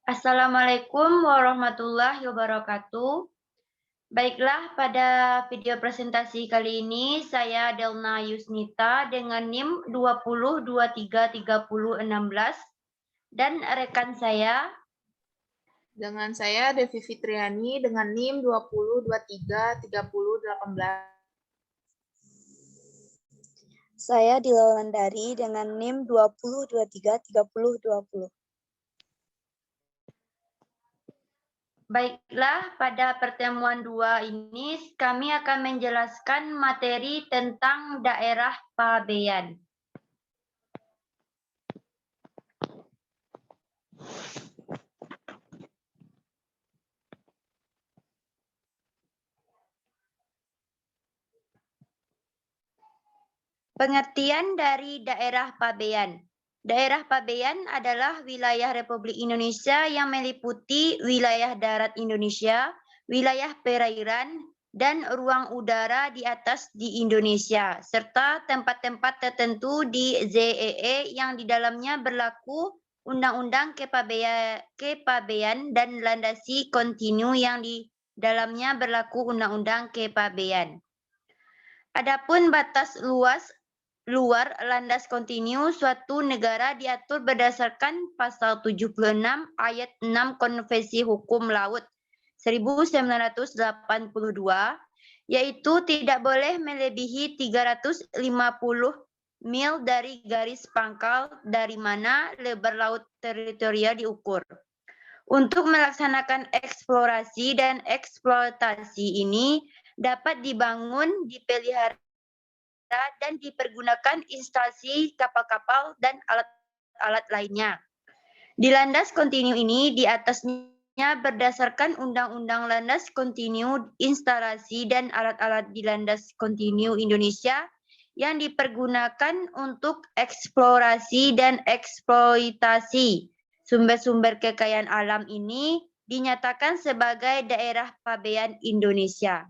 Assalamualaikum warahmatullahi wabarakatuh. Baiklah, pada video presentasi kali ini saya Delna Yusnita dengan NIM 20233016 dan rekan saya Dengan saya Devi Fitriani dengan NIM 20233018. Saya Dila Wulandari dengan NIM 20233020. Baiklah, pada pertemuan 2 ini kami akan menjelaskan materi tentang daerah pabean. Pengertian dari daerah pabean. Daerah pabean adalah wilayah Republik Indonesia yang meliputi wilayah darat Indonesia, wilayah perairan, dan ruang udara di atas di Indonesia, serta tempat-tempat tertentu di ZEE yang di dalamnya berlaku Undang-Undang Kepabean dan landasi kontinu yang di dalamnya berlaku Undang-Undang Kepabean. Adapun batas luar landas kontinu suatu negara diatur berdasarkan pasal 76 ayat 6 Konvensi Hukum Laut 1982, yaitu tidak boleh melebihi 350 mil dari garis pangkal dari mana lebar laut teritorial diukur. Untuk melaksanakan eksplorasi dan eksploitasi ini dapat dibangun, dipelihara, dan dipergunakan instalasi kapal-kapal dan alat-alat lainnya. Di landas kontinu ini di atasnya berdasarkan Undang-Undang Landas Kontinu Instalasi dan Alat-alat di Landas Kontinu Indonesia yang dipergunakan untuk eksplorasi dan eksploitasi sumber-sumber kekayaan alam ini dinyatakan sebagai daerah pabean Indonesia.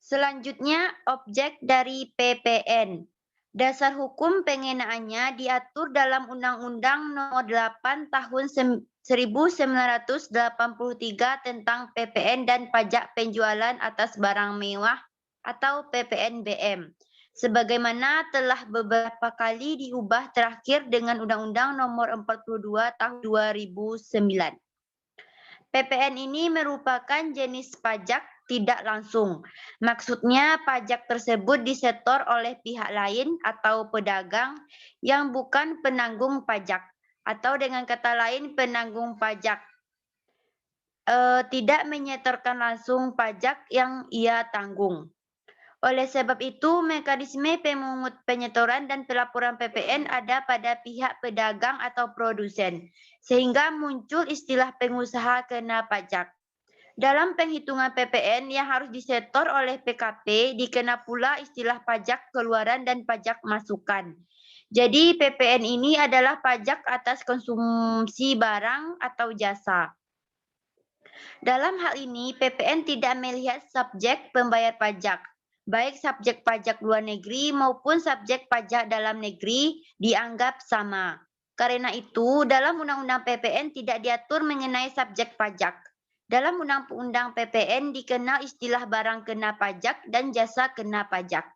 Selanjutnya, objek dari PPN. Dasar hukum pengenaannya diatur dalam Undang-Undang Nomor 8 Tahun 1983 tentang PPN dan pajak penjualan atas barang mewah atau PPNBM. Sebagaimana telah beberapa kali diubah terakhir dengan Undang-Undang Nomor 42 Tahun 2009. PPN ini merupakan jenis pajak tidak langsung. Maksudnya pajak tersebut disetor oleh pihak lain atau pedagang yang bukan penanggung pajak. Atau dengan kata lain penanggung pajak. Tidak menyetorkan langsung pajak yang ia tanggung. Oleh sebab itu, mekanisme pemungut penyetoran dan pelaporan PPN ada pada pihak pedagang atau produsen, sehingga muncul istilah pengusaha kena pajak. Dalam penghitungan PPN yang harus disetor oleh PKP, dikena pula istilah pajak keluaran dan pajak masukan. Jadi PPN ini adalah pajak atas konsumsi barang atau jasa. Dalam hal ini, PPN tidak melihat subjek pembayar pajak, baik subjek pajak luar negeri maupun subjek pajak dalam negeri dianggap sama. Karena itu, dalam Undang-Undang PPN tidak diatur mengenai subjek pajak. Dalam Undang-Undang PPN dikenal istilah barang kena pajak dan jasa kena pajak.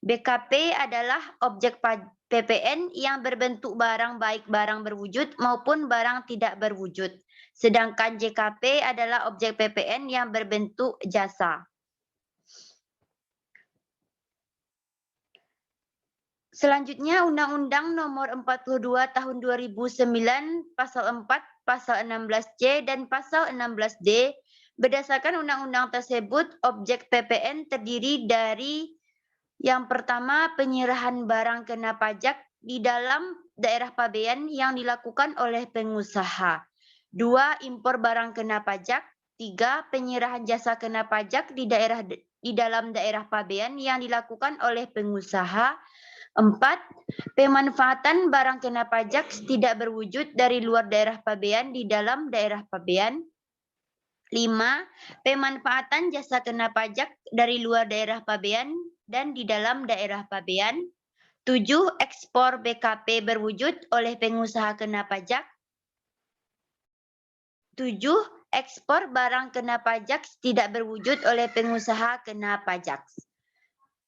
BKP adalah objek PPN yang berbentuk barang baik barang berwujud maupun barang tidak berwujud. Sedangkan JKP adalah objek PPN yang berbentuk jasa. Selanjutnya Undang-Undang Nomor 42 Tahun 2009 Pasal 4, Pasal 16C dan Pasal 16D. Berdasarkan undang-undang tersebut, objek PPN terdiri dari yang pertama, penyerahan barang kena pajak di dalam daerah pabean yang dilakukan oleh pengusaha. 2, impor barang kena pajak. 3, penyerahan jasa kena pajak di dalam daerah pabean yang dilakukan oleh pengusaha. 4, pemanfaatan barang kena pajak tidak berwujud dari luar daerah pabean di dalam daerah pabean. 5, pemanfaatan jasa kena pajak dari luar daerah pabean dan di dalam daerah pabean. 7. Ekspor BKP berwujud oleh pengusaha kena pajak. 7. Ekspor barang kena pajak tidak berwujud oleh pengusaha kena pajak.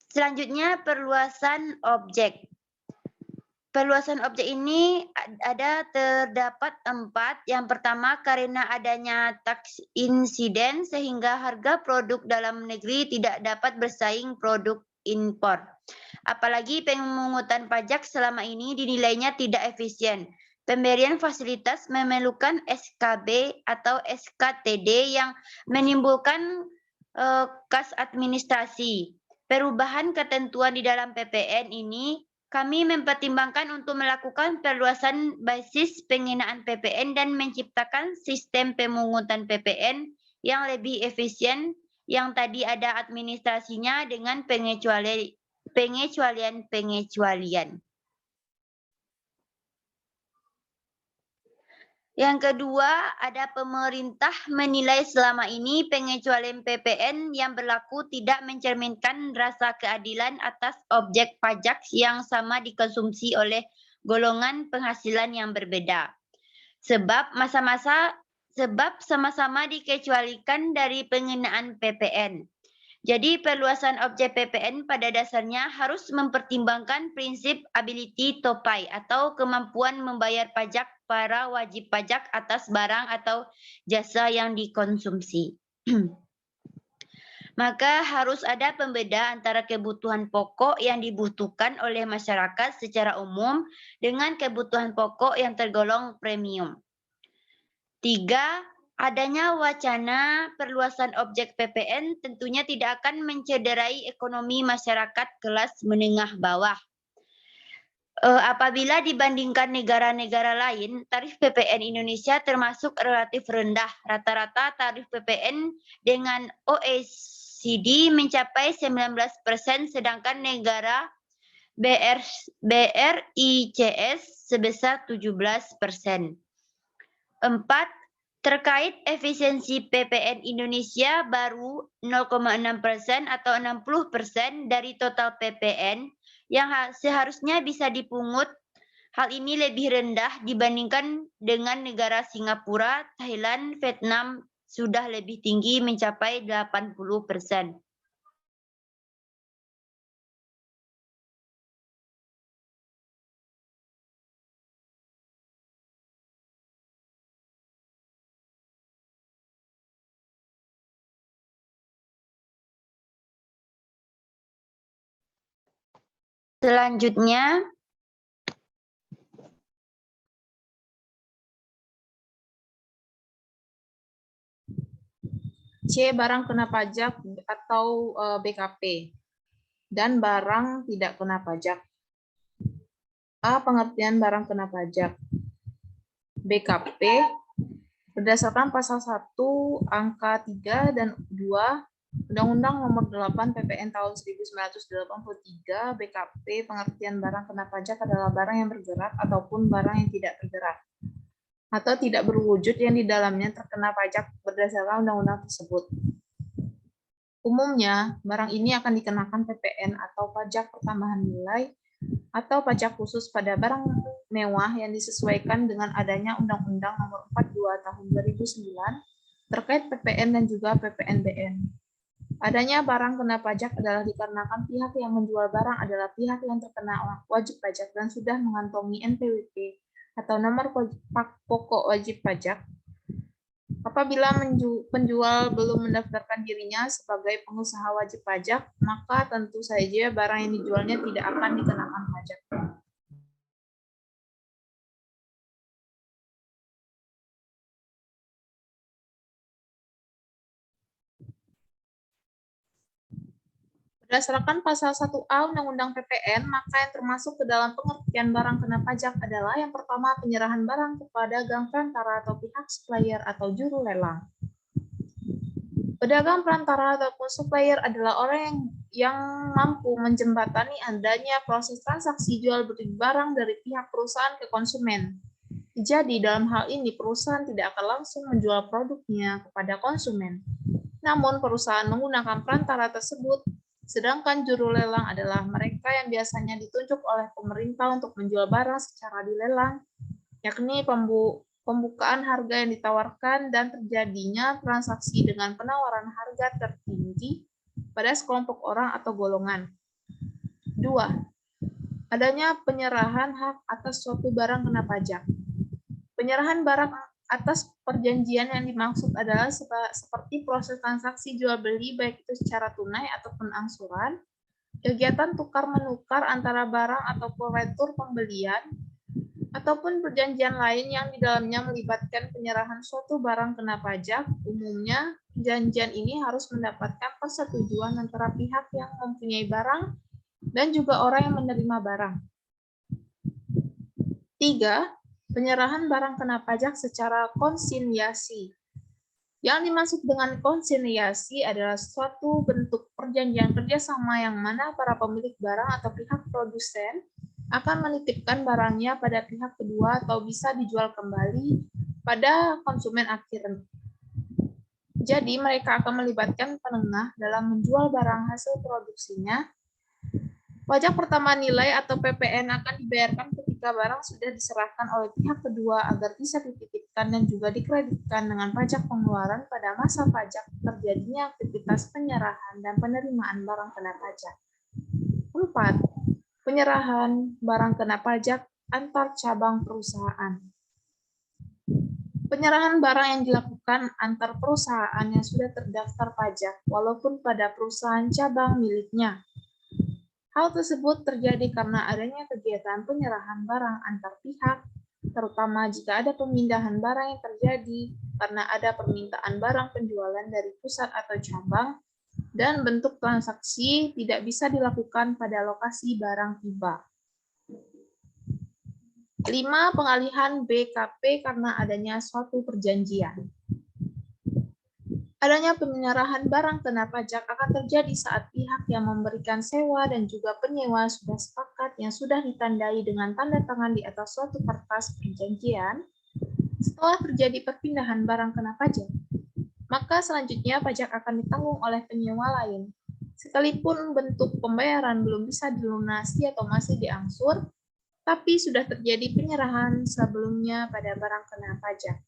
Selanjutnya, perluasan objek. Perluasan objek ini terdapat 4. Yang pertama, karena adanya tax insiden sehingga harga produk dalam negeri tidak dapat bersaing produk impor. Apalagi pemungutan pajak selama ini dinilainya tidak efisien. Pemberian fasilitas memerlukan SKB atau SKTD yang menimbulkan kas administrasi. Perubahan ketentuan di dalam PPN ini kami mempertimbangkan untuk melakukan perluasan basis pengenaan PPN dan menciptakan sistem pemungutan PPN yang lebih efisien yang tadi ada administrasinya dengan pengecualian. Yang kedua, ada pemerintah menilai selama ini pengecualian PPN yang berlaku tidak mencerminkan rasa keadilan atas objek pajak yang sama dikonsumsi oleh golongan penghasilan yang berbeda. Sebab sama-sama dikecualikan dari pengenaan PPN. Jadi perluasan objek PPN pada dasarnya harus mempertimbangkan prinsip ability to pay atau kemampuan membayar pajak para wajib pajak atas barang atau jasa yang dikonsumsi. Maka harus ada pembeda antara kebutuhan pokok yang dibutuhkan oleh masyarakat secara umum dengan kebutuhan pokok yang tergolong premium. 3. Adanya wacana perluasan objek PPN tentunya tidak akan mencederai ekonomi masyarakat kelas menengah bawah. Apabila dibandingkan negara-negara lain, tarif PPN Indonesia termasuk relatif rendah. Rata-rata tarif PPN dengan OECD mencapai 19%, sedangkan negara BRICS sebesar 17%. 4. Terkait efisiensi PPN Indonesia baru 0,6% atau 60% dari total PPN yang seharusnya bisa dipungut. Hal ini lebih rendah dibandingkan dengan negara Singapura, Thailand, Vietnam sudah lebih tinggi mencapai 80%. Selanjutnya, C. Barang kena pajak atau BKP dan barang tidak kena pajak. A. Pengertian barang kena pajak. BKP berdasarkan pasal 1 angka 3 dan 2 Undang-Undang Nomor 8 PPN tahun 1983, BKP pengertian barang kena pajak adalah barang yang bergerak ataupun barang yang tidak bergerak atau tidak berwujud yang di dalamnya terkena pajak berdasarkan undang-undang tersebut. Umumnya, barang ini akan dikenakan PPN atau pajak pertambahan nilai atau pajak khusus pada barang mewah yang disesuaikan dengan adanya Undang-Undang Nomor 42 Tahun 2009 terkait PPN dan juga PPNBM. Adanya barang kena pajak adalah dikarenakan pihak yang menjual barang adalah pihak yang terkena wajib pajak dan sudah mengantongi NPWP atau nomor pokok wajib pajak. Apabila penjual belum mendaftarkan dirinya sebagai pengusaha wajib pajak, maka tentu saja barang yang dijualnya tidak akan dikenakan pajak. Berdasarkan pasal 1A Undang-Undang PPN, maka yang termasuk ke dalam pengertian barang kena pajak adalah yang pertama penyerahan barang kepada pedagang perantara atau pihak supplier atau juru lelang. Pedagang perantara ataupun supplier adalah orang yang mampu menjembatani adanya proses transaksi jual beli barang dari pihak perusahaan ke konsumen. Jadi dalam hal ini perusahaan tidak akan langsung menjual produknya kepada konsumen. Namun perusahaan menggunakan perantara tersebut Sedangkan juru lelang adalah mereka yang biasanya ditunjuk oleh pemerintah untuk menjual barang secara dilelang, yakni pembukaan harga yang ditawarkan dan terjadinya transaksi dengan penawaran harga tertinggi pada sekelompok orang atau golongan. 2. Adanya penyerahan hak atas suatu barang kena pajak. Penyerahan barang atas perjanjian yang dimaksud adalah seperti proses transaksi jual beli baik itu secara tunai ataupun angsuran, kegiatan tukar-menukar antara barang atau proletur pembelian, ataupun perjanjian lain yang di dalamnya melibatkan penyerahan suatu barang kena pajak. Umumnya, perjanjian ini harus mendapatkan persetujuan antara pihak yang mempunyai barang dan juga orang yang menerima barang. 3. Penyerahan barang kena pajak secara konsiliasi. Yang dimaksud dengan konsiliasi adalah suatu bentuk perjanjian kerjasama yang mana para pemilik barang atau pihak produsen akan menitipkan barangnya pada pihak kedua atau bisa dijual kembali pada konsumen akhir. Jadi mereka akan melibatkan penengah dalam menjual barang hasil produksinya. Pajak pertambahan nilai atau PPN akan dibayarkan ketika barang sudah diserahkan oleh pihak kedua agar bisa dititipkan dan juga dikreditkan dengan pajak pengeluaran pada masa pajak terjadinya aktivitas penyerahan dan penerimaan barang kena pajak. 4. Penyerahan barang kena pajak antar cabang perusahaan. Penyerahan barang yang dilakukan antar perusahaan yang sudah terdaftar pajak walaupun pada perusahaan cabang miliknya. Hal tersebut terjadi karena adanya kegiatan penyerahan barang antar pihak, terutama jika ada pemindahan barang yang terjadi karena ada permintaan barang penjualan dari pusat atau cabang, dan bentuk transaksi tidak bisa dilakukan pada lokasi barang tiba. 5. Pengalihan BKP karena adanya suatu perjanjian. Adanya penyerahan barang kena pajak akan terjadi saat pihak yang memberikan sewa dan juga penyewa sudah sepakat yang sudah ditandai dengan tanda tangan di atas suatu kertas perjanjian. Setelah terjadi perpindahan barang kena pajak, maka selanjutnya pajak akan ditanggung oleh penyewa lain. Sekalipun bentuk pembayaran belum bisa dilunasi atau masih diangsur, tapi sudah terjadi penyerahan sebelumnya pada barang kena pajak.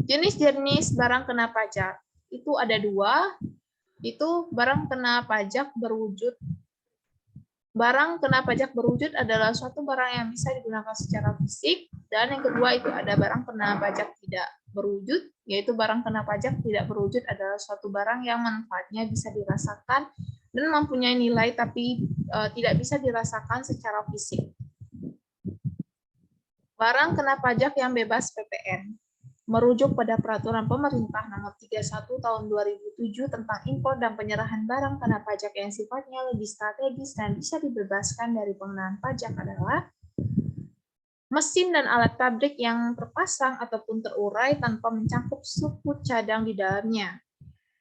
Jenis-jenis barang kena pajak itu ada 2, itu barang kena pajak berwujud. Barang kena pajak berwujud adalah suatu barang yang bisa digunakan secara fisik, dan yang kedua itu ada barang kena pajak tidak berwujud, yaitu barang kena pajak tidak berwujud adalah suatu barang yang manfaatnya bisa dirasakan dan mempunyai nilai tapi tidak bisa dirasakan secara fisik. Barang kena pajak yang bebas PPN merujuk pada Peraturan Pemerintah Nomor 31 Tahun 2007 tentang impor dan penyerahan barang kena pajak yang sifatnya lebih strategis dan bisa dibebaskan dari pengenaan pajak adalah mesin dan alat pabrik yang terpasang ataupun terurai tanpa mencakup suku cadang di dalamnya.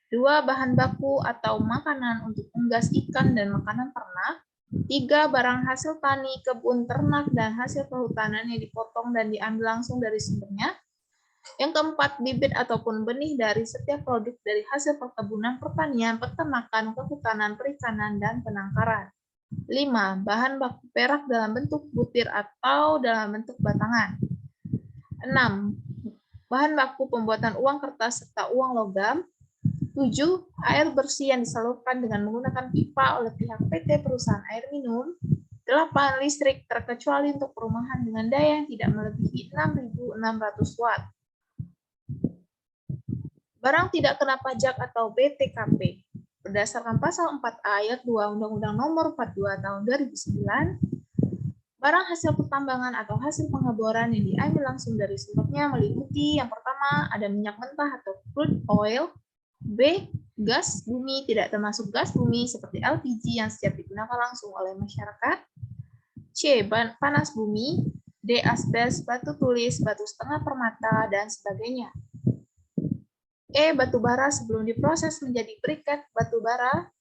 2. Bahan baku atau makanan untuk unggas ikan dan makanan ternak. 3. Barang hasil tani, kebun, ternak, dan hasil kehutanan yang dipotong dan diambil langsung dari sumbernya. Yang keempat, bibit ataupun benih dari setiap produk dari hasil perkebunan, pertanian, peternakan, kehutanan, perikanan, dan penangkaran. 5. Bahan baku perak dalam bentuk butir atau dalam bentuk batangan. 6. Bahan baku pembuatan uang kertas serta uang logam. 7. Air bersih yang disalurkan dengan menggunakan pipa oleh pihak PT Perusahaan Air Minum. 8. Listrik terkecuali untuk perumahan dengan daya yang tidak melebihi 6.600 watt. Barang tidak kena pajak atau BTKP. Berdasarkan pasal 4 ayat 2 Undang-Undang Nomor 42 Tahun 2009, barang hasil pertambangan atau hasil pengeboran yang diambil langsung dari sumbernya meliputi yang pertama ada minyak mentah atau crude oil, B. Gas bumi tidak termasuk gas bumi seperti LPG yang siap digunakan langsung oleh masyarakat, C. Panas bumi, D. Asbes, batu tulis, batu setengah permata, dan sebagainya. E. Batu bara sebelum diproses menjadi briket batu bara,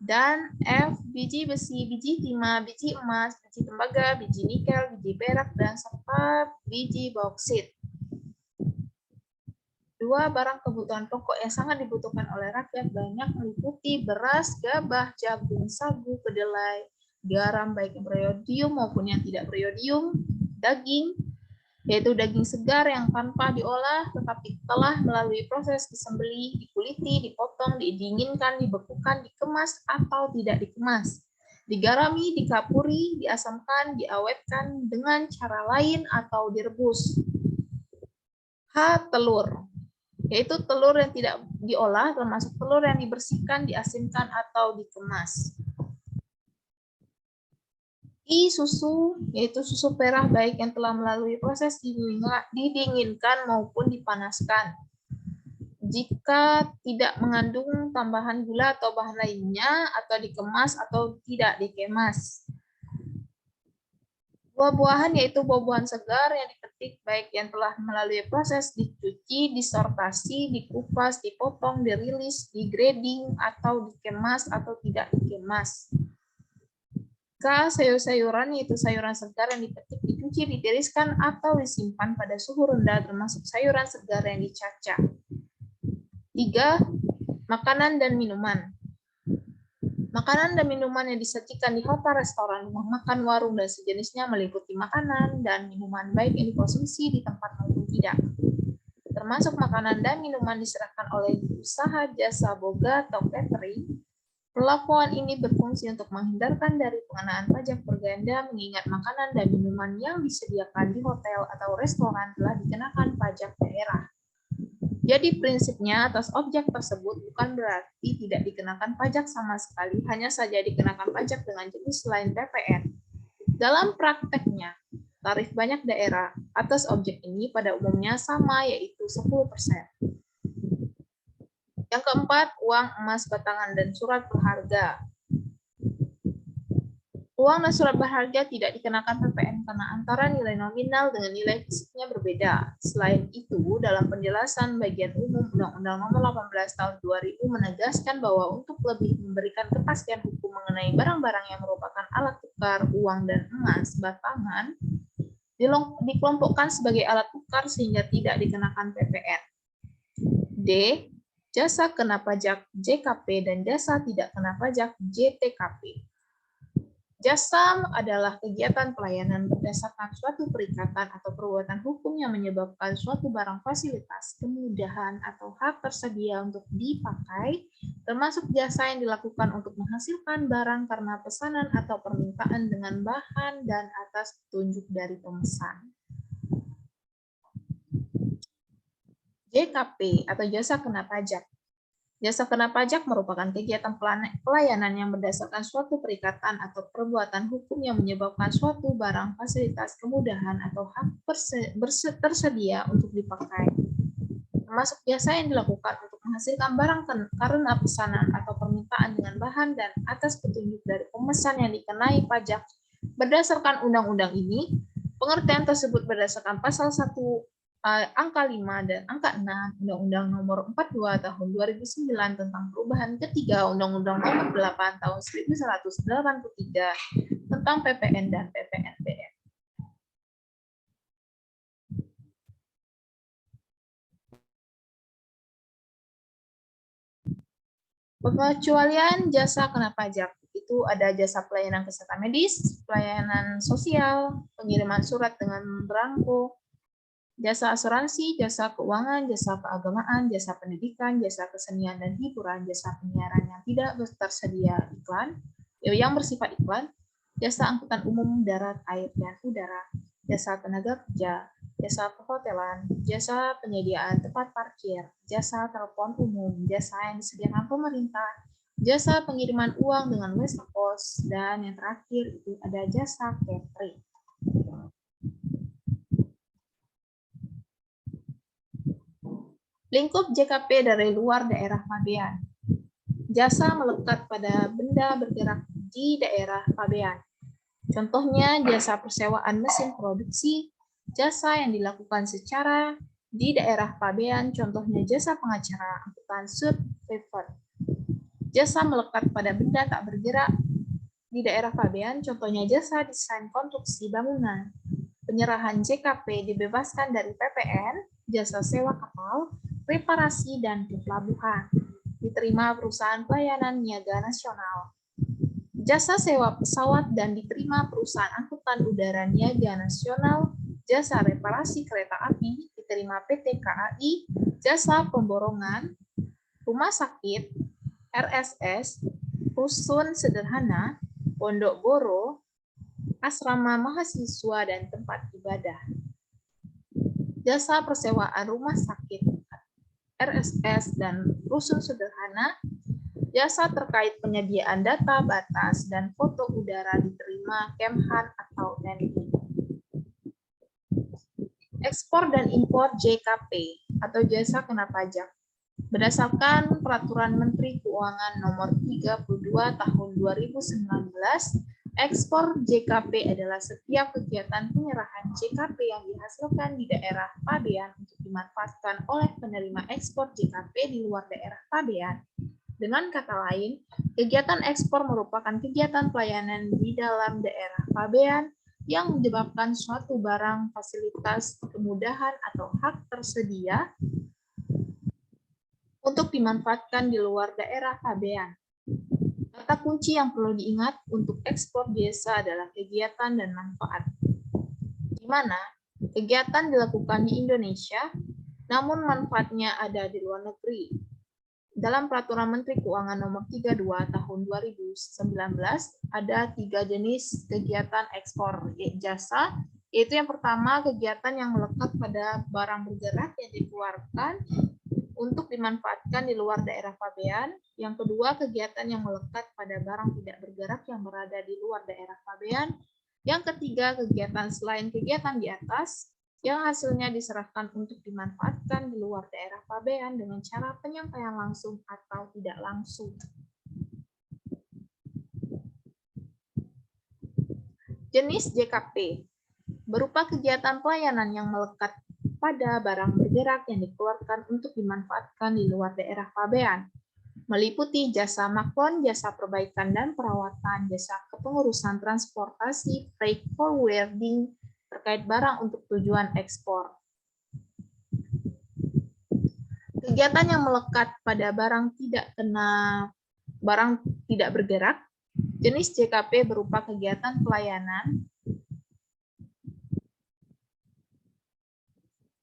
dan F. Biji besi, biji timah, biji emas, biji tembaga, biji nikel, biji perak, dan serta biji bauksit. Dua, barang kebutuhan pokok yang sangat dibutuhkan oleh rakyat banyak meliputi beras, gabah, jagung, sagu, kedelai, garam baik yang beriodium maupun yang tidak beriodium, daging, yaitu daging segar yang tanpa diolah tetapi telah melalui proses disembelih, dikuliti, dipotong, didinginkan, dibekukan, dikemas atau tidak dikemas, digarami, dikapuri, diasamkan, diawetkan dengan cara lain atau direbus. H. Telur, yaitu telur yang tidak diolah termasuk telur yang dibersihkan, diasinkan atau dikemas. I. Susu, yaitu susu perah baik yang telah melalui proses didinginkan maupun dipanaskan. Jika tidak mengandung tambahan gula atau bahan lainnya, atau dikemas atau tidak dikemas. Buah-buahan yaitu buah-buahan segar yang dipetik baik yang telah melalui proses dicuci, disortasi, dikupas, dipotong, dirilis, digrading, atau dikemas atau tidak dikemas. K. Sayur-sayuran yaitu sayuran segar yang dipetik, dicuci, ditiriskan, atau disimpan pada suhu rendah termasuk sayuran segar yang dicacah. 3. Makanan dan minuman. Makanan dan minuman yang disajikan di hotel, restoran, rumah makan, warung, dan sejenisnya meliputi makanan dan minuman baik yang dikonsumsi di tempat maupun tidak. Termasuk makanan dan minuman diserahkan oleh usaha jasa boga atau catering. Perlakuan ini berfungsi untuk menghindarkan dari pengenaan pajak berganda mengingat makanan dan minuman yang disediakan di hotel atau restoran telah dikenakan pajak daerah. Jadi prinsipnya atas objek tersebut bukan berarti tidak dikenakan pajak sama sekali, hanya saja dikenakan pajak dengan jenis lain PPN. Dalam prakteknya, tarif banyak daerah atas objek ini pada umumnya sama yaitu 10%. Yang keempat, uang, emas, batangan, dan surat berharga. Uang dan surat berharga tidak dikenakan PPN karena antara nilai nominal dengan nilai fisiknya berbeda. Selain itu, dalam penjelasan bagian umum Undang-Undang Nomor 18 Tahun 2000 menegaskan bahwa untuk lebih memberikan kepastian hukum mengenai barang-barang yang merupakan alat tukar uang dan emas, batangan dikelompokkan sebagai alat tukar sehingga tidak dikenakan PPN. D. Jasa kena pajak JKP dan jasa tidak kena pajak JTKP. Jasa adalah kegiatan pelayanan berdasarkan suatu perikatan atau perbuatan hukum yang menyebabkan suatu barang fasilitas, kemudahan, atau hak tersedia untuk dipakai, termasuk jasa yang dilakukan untuk menghasilkan barang karena pesanan atau permintaan dengan bahan dan atas petunjuk dari pemesan. JKP atau jasa kena pajak. Jasa kena pajak merupakan kegiatan pelayanan yang berdasarkan suatu perikatan atau perbuatan hukum yang menyebabkan suatu barang, fasilitas, kemudahan, atau hak tersedia untuk dipakai. Termasuk jasa yang dilakukan untuk menghasilkan barang karena pesanan atau permintaan dengan bahan dan atas petunjuk dari pemesan yang dikenai pajak. Berdasarkan undang-undang ini, pengertian tersebut berdasarkan pasal 1 angka 5 dan angka 6 Undang-Undang Nomor 42 Tahun 2009 tentang perubahan ketiga Undang-Undang Nomor 8 Tahun 1983 tentang PPN dan PPNBM. Pengecualian jasa kena pajak itu ada jasa pelayanan kesehatan medis, pelayanan sosial, pengiriman surat dengan belangko, jasa asuransi, jasa keuangan, jasa keagamaan, jasa pendidikan, jasa kesenian dan hiburan, jasa penyiaran yang tidak tersedia iklan, yang bersifat iklan, jasa angkutan umum darat, air, dan udara, jasa tenaga kerja, jasa perhotelan, jasa penyediaan tempat parkir, jasa telepon umum, jasa yang disediakan pemerintah, jasa pengiriman uang dengan West Coast, dan yang terakhir itu ada jasa catering. Lingkup JKP dari luar daerah pabean. Jasa melekat pada benda bergerak di daerah pabean. Contohnya jasa persewaan mesin produksi, jasa yang dilakukan secara di daerah pabean, contohnya jasa pengacara, angkutan subprivate. Jasa melekat pada benda tak bergerak di daerah pabean, contohnya jasa desain konstruksi bangunan. Penyerahan JKP dibebaskan dari PPN, jasa sewa kapal, reparasi, dan ke pelabuhan. Diterima perusahaan pelayanan niaga nasional. Jasa sewa pesawat dan diterima perusahaan angkutan udara niaga nasional. Jasa reparasi kereta api diterima PT KAI. Jasa pemborongan, rumah sakit, RSS, rusun sederhana, pondok boro, asrama mahasiswa, dan tempat ibadah. Jasa persewaan rumah sakit, RSS, dan rusun sederhana. Jasa terkait penyediaan data batas dan foto udara diterima Kemhan atau TNI. Ekspor dan impor JKP atau jasa kena pajak. Berdasarkan Peraturan Menteri Keuangan Nomor 32 Tahun 2019, ekspor JKP adalah setiap kegiatan penyerahan JKP yang dihasilkan di daerah pabean untuk dimanfaatkan oleh penerima ekspor JKP di luar daerah pabean. Dengan kata lain, kegiatan ekspor merupakan kegiatan pelayanan di dalam daerah pabean yang menyebabkan suatu barang, fasilitas, kemudahan, atau hak tersedia untuk dimanfaatkan di luar daerah pabean. Kata kunci yang perlu diingat untuk ekspor jasa adalah kegiatan dan manfaat, di mana kegiatan dilakukan di Indonesia, namun manfaatnya ada di luar negeri. Dalam Peraturan Menteri Keuangan Nomor 32 Tahun 2019, ada 3 jenis kegiatan ekspor jasa, yaitu yang pertama kegiatan yang melekat pada barang bergerak yang dikeluarkan untuk dimanfaatkan di luar daerah pabean. Yang kedua, kegiatan yang melekat pada barang tidak bergerak yang berada di luar daerah pabean. Yang ketiga, kegiatan selain kegiatan di atas, yang hasilnya diserahkan untuk dimanfaatkan di luar daerah pabean dengan cara penyampaian langsung atau tidak langsung. Jenis JKP berupa kegiatan pelayanan yang melekat pada barang bergerak yang dikeluarkan untuk dimanfaatkan di luar daerah pabean, meliputi jasa maklon, jasa perbaikan dan perawatan, jasa kepengurusan transportasi, freight forwarding, terkait barang untuk tujuan ekspor. Kegiatan yang melekat pada barang tidak bergerak, jenis JKP berupa kegiatan pelayanan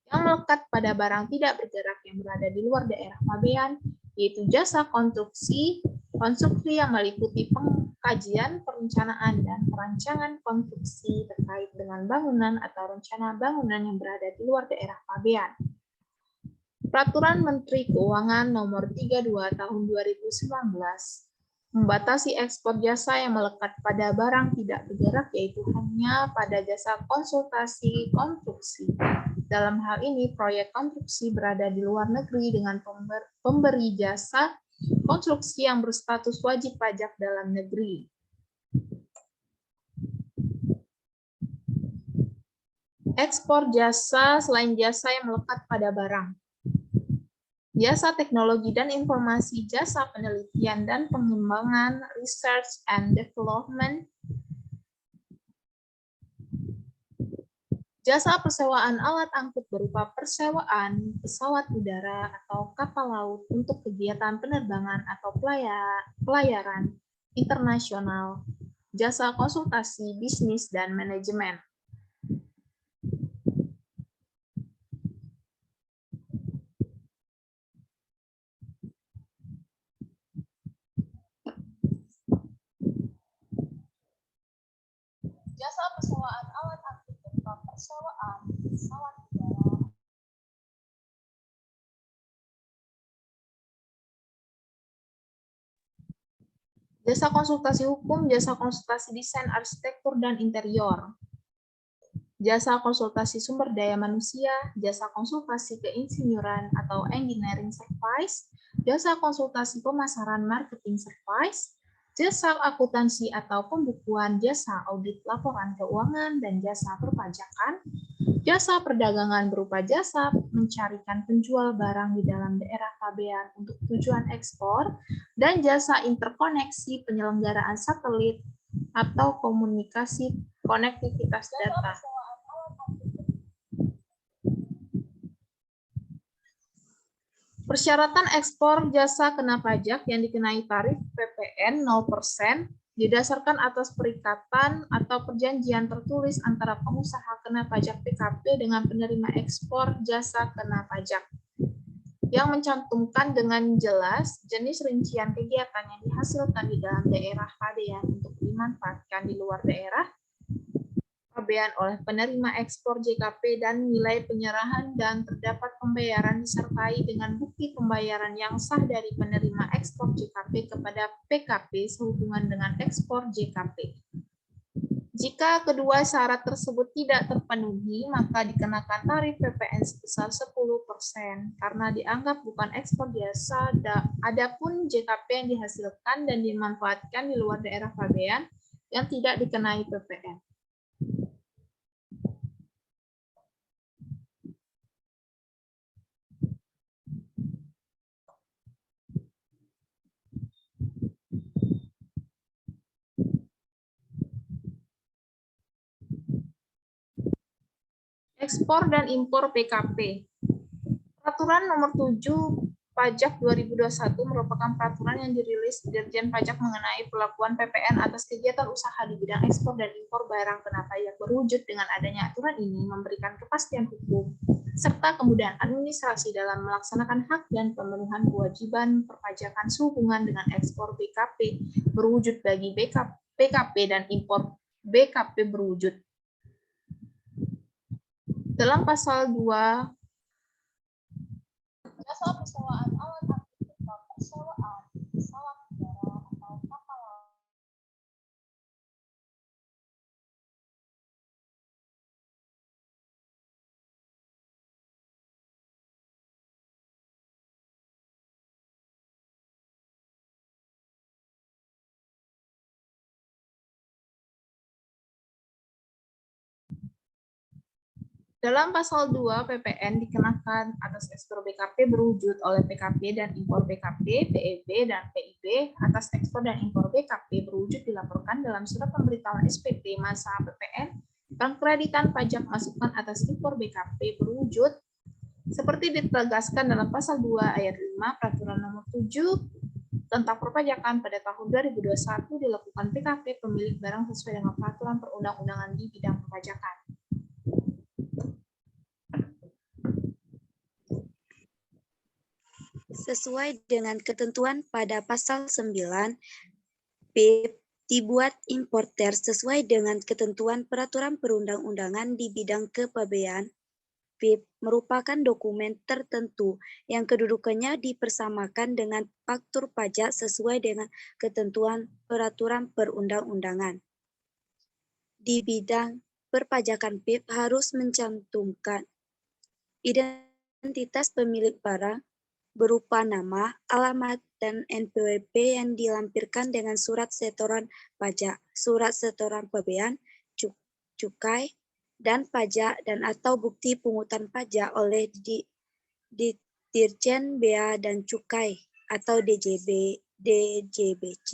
yang melekat pada barang tidak bergerak yang berada di luar daerah pabean, yaitu jasa konstruksi yang meliputi pengkajian, perencanaan, dan perancangan konstruksi terkait dengan bangunan atau rencana bangunan yang berada di luar daerah pabean. Peraturan Menteri Keuangan Nomor 32 Tahun 2019 membatasi ekspor jasa yang melekat pada barang tidak bergerak, yaitu hanya pada jasa konsultasi konstruksi. Dalam hal ini, proyek konstruksi berada di luar negeri dengan pemberi jasa konstruksi yang berstatus wajib pajak dalam negeri. Ekspor jasa selain jasa yang melekat pada barang. Jasa teknologi dan informasi, jasa penelitian dan pengembangan, research and development, jasa persewaan alat angkut berupa persewaan pesawat udara atau kapal laut untuk kegiatan penerbangan atau pelayaran internasional, jasa konsultasi bisnis dan manajemen. Jasa persewaan alat angkut berupa persewaan pesawat udara. Jasa konsultasi hukum, jasa konsultasi desain arsitektur dan interior. Jasa konsultasi sumber daya manusia, jasa konsultasi keinsinyuran atau engineering service, jasa konsultasi pemasaran marketing service, jasa akuntansi atau pembukuan, jasa audit laporan keuangan dan jasa perpajakan, jasa perdagangan berupa jasa mencarikan penjual barang di dalam daerah pabean untuk tujuan ekspor, dan jasa interkoneksi penyelenggaraan satelit atau komunikasi konektivitas data. Persyaratan ekspor jasa kena pajak yang dikenai tarif PPN 0% didasarkan atas perikatan atau perjanjian tertulis antara pengusaha kena pajak PKP dengan penerima ekspor jasa kena pajak yang mencantumkan dengan jelas jenis rincian kegiatan yang dihasilkan di dalam daerah pabean untuk dimanfaatkan di luar daerah pabean oleh penerima ekspor JKP dan nilai penyerahan dan terdapat pembayaran disertai dengan bukti pembayaran yang sah dari penerima ekspor JKP kepada PKP sehubungan dengan ekspor JKP. Jika kedua syarat tersebut tidak terpenuhi, maka dikenakan tarif PPN sebesar 10% karena dianggap bukan ekspor jasa. Adapun JKP yang dihasilkan dan dimanfaatkan di luar daerah pabean yang tidak dikenai PPN. Ekspor dan impor PKP. Peraturan nomor 7 Pajak 2021 merupakan peraturan yang dirilis Dirjen Pajak mengenai pelakuan PPN atas kegiatan usaha di bidang ekspor dan impor barang kena pajak. Berwujud dengan adanya aturan ini memberikan kepastian hukum serta kemudahan administrasi dalam melaksanakan hak dan pemenuhan kewajiban perpajakan sehubungan dengan ekspor BKP berwujud bagi PKP dan impor BKP berwujud. Dalam pasal 2 jasa persewaan alat angkut berupa persewaan pesawat udara atau kapal laut. Dalam pasal 2 PPN dikenakan atas ekspor BKP berwujud oleh PKP dan impor BKP, PEB, dan PIB atas ekspor dan impor BKP berwujud dilaporkan dalam surat pemberitahuan SPT masa PPN pengkreditan pajak masukan atas impor BKP berwujud seperti ditegaskan dalam pasal 2 ayat 5 Peraturan nomor 7 tentang perpajakan pada tahun 2021 dilakukan PKP pemilik barang sesuai dengan peraturan perundang-undangan di bidang perpajakan. Sesuai dengan ketentuan pada pasal 9, PIP dibuat importer sesuai dengan ketentuan peraturan perundang-undangan di bidang kepabean. PIP merupakan dokumen tertentu yang kedudukannya dipersamakan dengan faktur pajak sesuai dengan ketentuan peraturan perundang-undangan. Di bidang perpajakan PIP harus mencantumkan identitas pemilik barang berupa nama, alamat, dan NPWP yang dilampirkan dengan surat setoran pajak, surat setoran pabean, cukai, dan pajak dan atau bukti pungutan pajak oleh Dirjen Bea dan Cukai atau DJBC.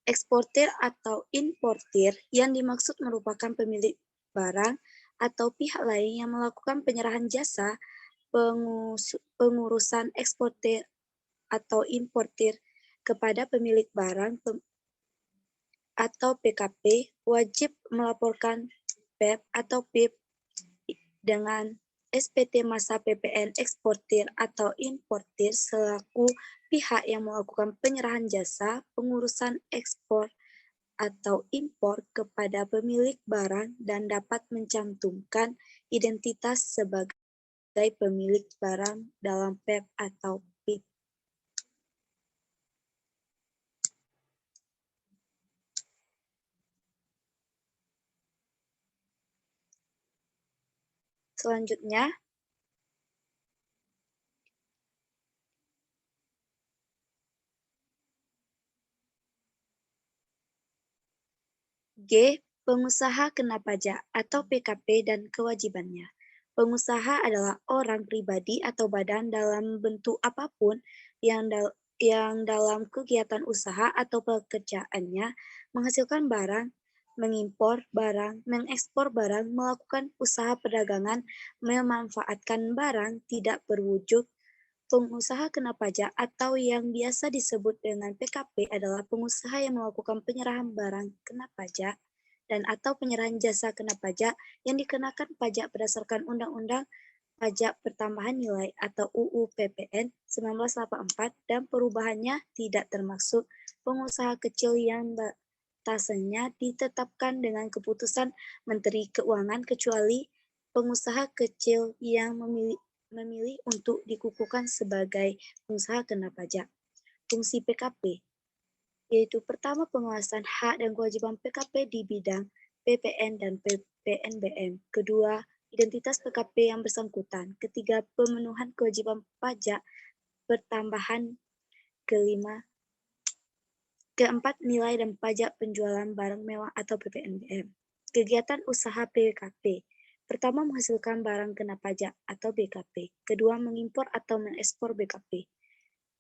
Eksportir atau importir yang dimaksud merupakan pemilik barang atau pihak lain yang melakukan penyerahan jasa pengurusan eksportir atau importir kepada pemilik barang atau PKP wajib melaporkan PEP atau PIP dengan SPT masa PPN eksportir atau importir selaku pihak yang melakukan penyerahan jasa pengurusan ekspor atau impor kepada pemilik barang dan dapat mencantumkan identitas sebagai pemilik barang dalam PEP atau PIP. Selanjutnya, G. Pengusaha kena pajak atau PKP dan kewajibannya. Pengusaha adalah orang pribadi atau badan dalam bentuk apapun yang dalam kegiatan usaha atau pekerjaannya menghasilkan barang, mengimpor barang, mengekspor barang, melakukan usaha perdagangan, memanfaatkan barang tidak berwujud Pengusaha kena pajak atau yang biasa disebut dengan PKP adalah pengusaha yang melakukan penyerahan barang kena pajak dan atau penyerahan jasa kena pajak yang dikenakan pajak berdasarkan Undang-Undang Pajak Pertambahan Nilai atau UU PPN 1984 dan perubahannya tidak termasuk pengusaha kecil yang batasannya ditetapkan dengan keputusan Menteri Keuangan kecuali pengusaha kecil yang memilih untuk dikukuhkan sebagai pengusaha kena pajak. Fungsi PKP yaitu pertama pengawasan hak dan kewajiban PKP di bidang PPN dan PPNBM. Kedua, identitas PKP yang bersangkutan. Ketiga, pemenuhan kewajiban pajak pertambahan. Kelima, keempat, nilai dan pajak penjualan barang mewah atau PPNBM. Kegiatan usaha PKP. Pertama, menghasilkan barang kena pajak atau BKP. Kedua, mengimpor atau mengekspor BKP.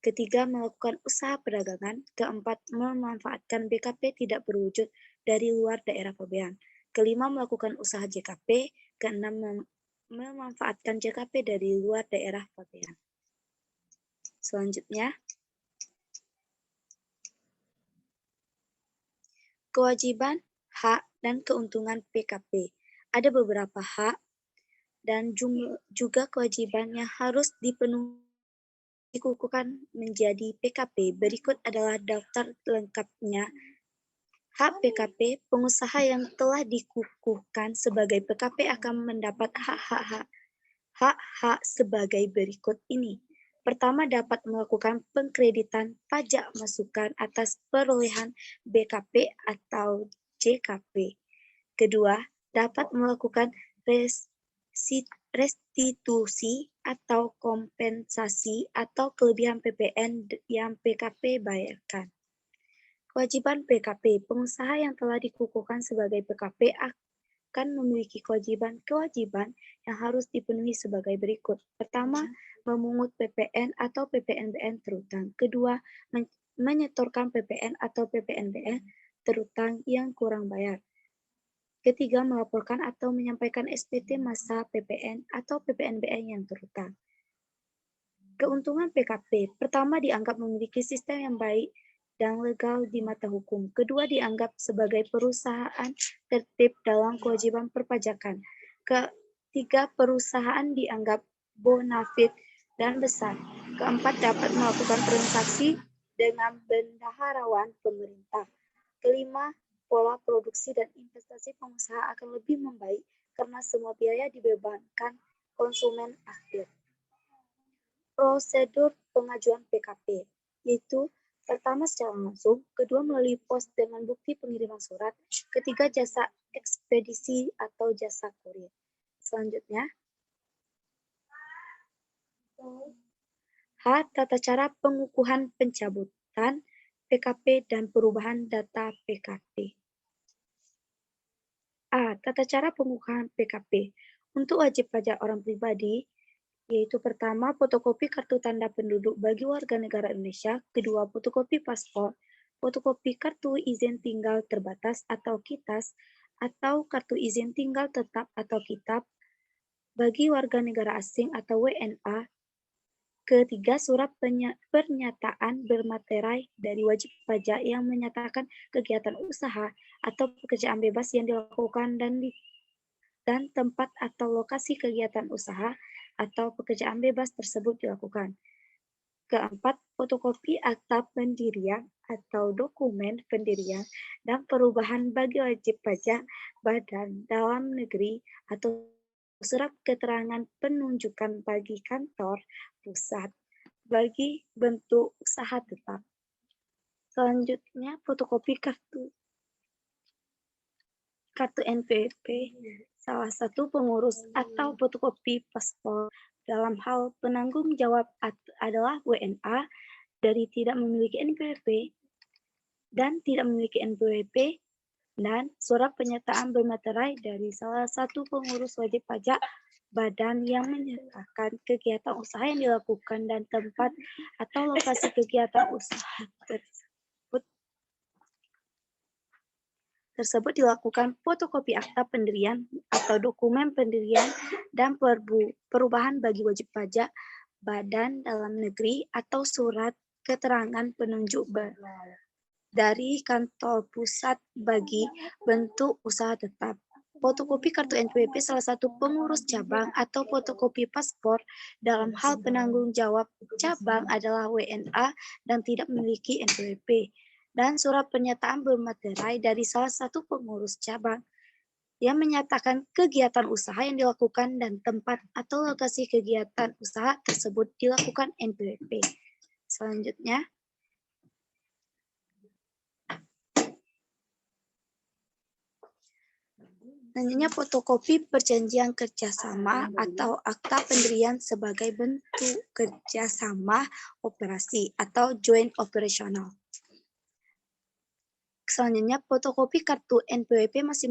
Ketiga, melakukan usaha perdagangan. Keempat, memanfaatkan BKP tidak berwujud dari luar daerah pabean. Kelima, melakukan usaha JKP. Keenam, memanfaatkan JKP dari luar daerah pabean. Selanjutnya, kewajiban, hak, dan keuntungan PKP. Ada beberapa hak dan juga kewajiban yang harus dipenuhi dikukuhkan menjadi PKP. Berikut adalah daftar lengkapnya. Hak PKP, pengusaha yang telah dikukuhkan sebagai PKP akan mendapat hak-hak sebagai berikut ini. Pertama, dapat melakukan pengkreditan pajak masukan atas perolehan BKP atau JKP. Kedua, dapat melakukan restitusi atau kompensasi atau kelebihan PPN yang PKP bayarkan. Kewajiban PKP, pengusaha yang telah dikukuhkan sebagai PKP akan memiliki kewajiban yang harus dipenuhi sebagai berikut. Pertama, memungut PPN atau PPNBM terutang. Kedua, menyetorkan PPN atau PPNBM terutang yang kurang bayar. Ketiga, melaporkan atau menyampaikan SPT masa PPN atau PPNBM yang terutang. Keuntungan PKP, pertama dianggap memiliki sistem yang baik dan legal di mata hukum. Kedua, dianggap sebagai perusahaan tertib dalam kewajiban perpajakan. Ketiga, perusahaan dianggap bonafit dan besar. Keempat, dapat melakukan transaksi dengan bendaharawan pemerintah. Kelima, pola produksi dan investasi pengusaha akan lebih membaik karena semua biaya dibebankan konsumen akhir. Prosedur pengajuan PKP, yaitu pertama secara langsung, kedua melalui pos dengan bukti pengiriman surat, ketiga jasa ekspedisi atau jasa kurir. Selanjutnya, tata cara pengukuhan pencabutan PKP dan perubahan data PKP. Tata cara pengukuhan PKP. Untuk wajib pajak orang pribadi, yaitu pertama, fotokopi kartu tanda penduduk bagi warga negara Indonesia, kedua, fotokopi paspor, fotokopi kartu izin tinggal terbatas atau KITAS, atau kartu izin tinggal tetap atau KITAP bagi warga negara asing atau WNA. Ketiga, surat pernyataan bermaterai dari wajib pajak yang menyatakan kegiatan usaha atau pekerjaan bebas yang dilakukan dan tempat atau lokasi kegiatan usaha atau pekerjaan bebas tersebut dilakukan. Keempat, fotokopi akta pendirian atau dokumen pendirian dan perubahan bagi wajib pajak badan dalam negeri atau surat keterangan penunjukan bagi kantor pusat bagi bentuk usaha tetap. Selanjutnya, fotokopi kartu NPWP, salah satu pengurus atau fotokopi paspor. Dalam hal penanggung jawab adalah WNA dari tidak memiliki NPWP dan tidak memiliki NPWP, dan surat pernyataan bermaterai dari salah satu pengurus wajib pajak badan yang menyatakan kegiatan usaha yang dilakukan dan tempat atau lokasi kegiatan usaha tersebut dilakukan fotokopi akta pendirian atau dokumen pendirian dan perubahan bagi wajib pajak badan dalam negeri atau surat keterangan penunjuk dari kantor pusat bagi bentuk usaha tetap. Fotokopi kartu NPWP salah satu pengurus cabang atau fotokopi paspor dalam hal penanggung jawab cabang adalah WNA dan tidak memiliki NPWP. Dan surat pernyataan bermaterai dari salah satu pengurus cabang yang menyatakan kegiatan usaha yang dilakukan dan tempat atau lokasi kegiatan usaha tersebut dilakukan NPWP. Selanjutnya, fotokopi perjanjian kerjasama atau akta pendirian sebagai bentuk kerjasama operasi atau joint operational. Selanjutnya, fotokopi kartu NPWP masing-masing